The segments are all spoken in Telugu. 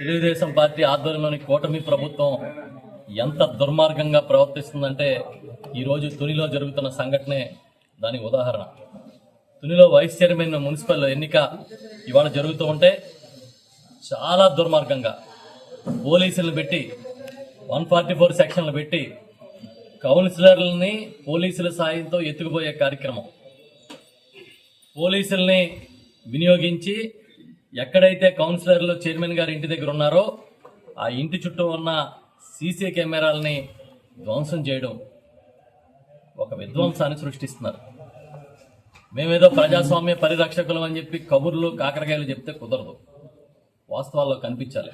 తెలుగుదేశం పార్టీ ఆధ్వర్యంలోని కూటమి ప్రభుత్వం ఎంత దుర్మార్గంగా ప్రవర్తిస్తుందంటే ఈరోజు తునిలో జరుగుతున్న సంఘటనే దానికి ఉదాహరణ. తునిలో వైస్ చైర్మన్ మున్సిపల్ ఎన్నిక ఇవాళ జరుగుతూ ఉంటే చాలా దుర్మార్గంగా పోలీసులను పెట్టి 144 సెక్షన్లు పెట్టి కౌన్సిలర్లని పోలీసుల సాయంతో ఎత్తుకుపోయే కార్యక్రమం. పోలీసుల్ని వినియోగించి ఎక్కడైతే కౌన్సిలర్లు చైర్మన్ గారి ఇంటి దగ్గర ఉన్నారో ఆ ఇంటి చుట్టూ ఉన్న సీసీ కెమెరాలని ధ్వంసం చేయడం ఒక విధ్వంసాన్ని సృష్టిస్తున్నారు. మేమేదో ప్రజాస్వామ్య పరిరక్షకులం అని చెప్పి కబుర్లు కాకరకాయలు చెప్తే కుదరదు, వాస్తవాల్లో కనిపించాలి.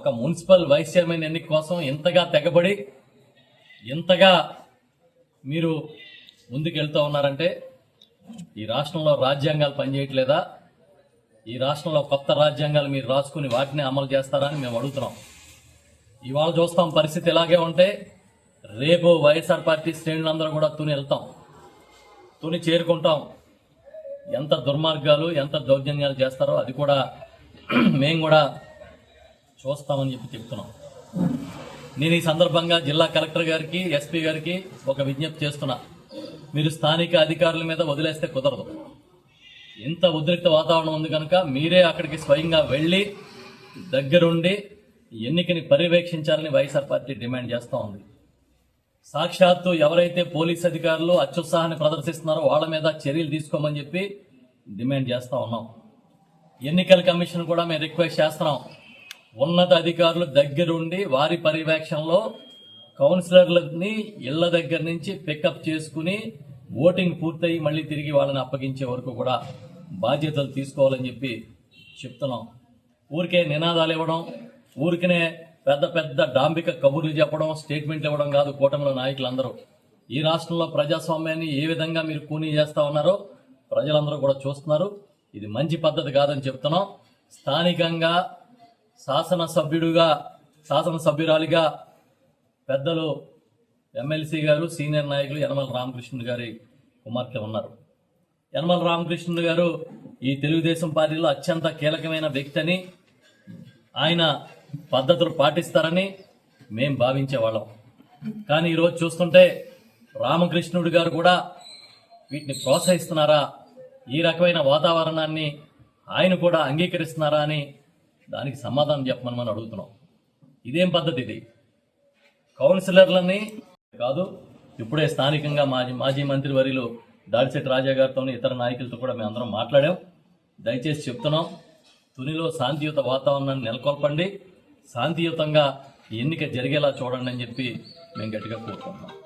ఒక మున్సిపల్ వైస్ చైర్మన్ ఎన్నిక కోసం ఇంతగా తెగబడి ఇంతగా మీరు ముందుకెళ్తూ ఉన్నారంటే ఈ రాష్ట్రంలో రాజ్యాంగాలు పనిచేయట్లేదా? ఈ రాష్ట్రంలో కొత్త రాజ్యాంగాలు మీరు రాసుకుని వాటిని అమలు చేస్తారా అని మేము అడుగుతున్నాం. ఇవాళ చూస్తాం పరిస్థితి ఇలాగే ఉంటే రేపు వైఎస్ఆర్ పార్టీ శ్రేణులందరూ కూడా తుని వెళ్తాం, తుని చేరుకుంటాం. ఎంత దుర్మార్గాలు ఎంత దౌర్జన్యాలు చేస్తారో అది కూడా మేము కూడా చూస్తామని చెప్తున్నాం. నేను ఈ సందర్భంగా జిల్లా కలెక్టర్ గారికి ఎస్పీ గారికి ఒక విజ్ఞప్తి చేస్తున్నా. మీరు స్థానిక అధికారుల మీద వదిలేస్తే కుదరదు. ఇంత ఉద్రిక్త వాతావరణం ఉంది కనుక మీరే అక్కడికి స్వయంగా వెళ్ళి దగ్గరుండి ఎన్నికని పర్యవేక్షించాలని వైఎస్ఆర్ పార్టీ డిమాండ్ చేస్తూ ఉంది. సాక్షాత్తు ఎవరైతే పోలీస్ అధికారులు అత్యుత్సాహాన్ని ప్రదర్శిస్తున్నారో వాళ్ళ మీద చర్యలు తీసుకోమని చెప్పి డిమాండ్ చేస్తూ ఉన్నాం. ఎన్నికల కమిషన్ కూడా మేము రిక్వెస్ట్ చేస్తున్నాం. ఉన్నత అధికారులు దగ్గరుండి వారి పర్యవేక్షణలో కౌన్సిలర్లని ఇళ్ల దగ్గర నుంచి పికప్ చేసుకుని ఓటింగ్ పూర్తయి మళ్ళీ తిరిగి వాళ్ళని అప్పగించే వరకు కూడా బాధ్యతలు తీసుకోవాలని చెప్పి చెప్తున్నాం. ఊరికే నినాదాలు ఇవ్వడం, ఊరికనే పెద్ద పెద్ద డాంబిక కబుర్లు చెప్పడం, స్టేట్మెంట్లు ఇవ్వడం కాదు. కూటమిలో నాయకులందరూ ఈ రాష్ట్రంలో ప్రజాస్వామ్యాన్ని ఏ విధంగా మీరు కూనీ చేస్తా ఉన్నారో ప్రజలందరూ కూడా చూస్తున్నారు. ఇది మంచి పద్ధతి కాదని చెప్తున్నాం. స్థానికంగా శాసనసభ్యురాలిగా పెద్దలు ఎమ్మెల్సీ గారు సీనియర్ నాయకులు యనమల రామకృష్ణుడు గారి కుమార్తె ఉన్నారు. యనమల రామకృష్ణుడు గారు ఈ తెలుగుదేశం పార్టీలో అత్యంత కీలకమైన వ్యక్తి అని, ఆయన పద్ధతులు పాటిస్తారని మేం భావించేవాళ్ళం. కానీ ఈరోజు చూస్తుంటే రామకృష్ణుడు గారు కూడా వీటిని ప్రోత్సహిస్తున్నారా, ఈ రకమైన వాతావరణాన్ని ఆయన కూడా అంగీకరిస్తున్నారా అని దానికి సమాధానం చెప్పమని మనం అడుగుతున్నాం. ఇదేం పద్ధతి? ఇది కౌన్సిలర్లని కాదు. ఇప్పుడే స్థానికంగా మాజీ మంత్రి వర్యులు దాడిశెట్టి రాజా గారితో ఇతర నాయకులతో కూడా మేము అందరం మాట్లాడాం. దయచేసి చెప్తున్నాం, తునిలో శాంతియుత వాతావరణాన్ని నెలకొల్పండి, శాంతియుతంగా ఎన్నిక జరిగేలా చూడండి అని చెప్పి మేము గట్టిగా కోరుకుంటున్నాం.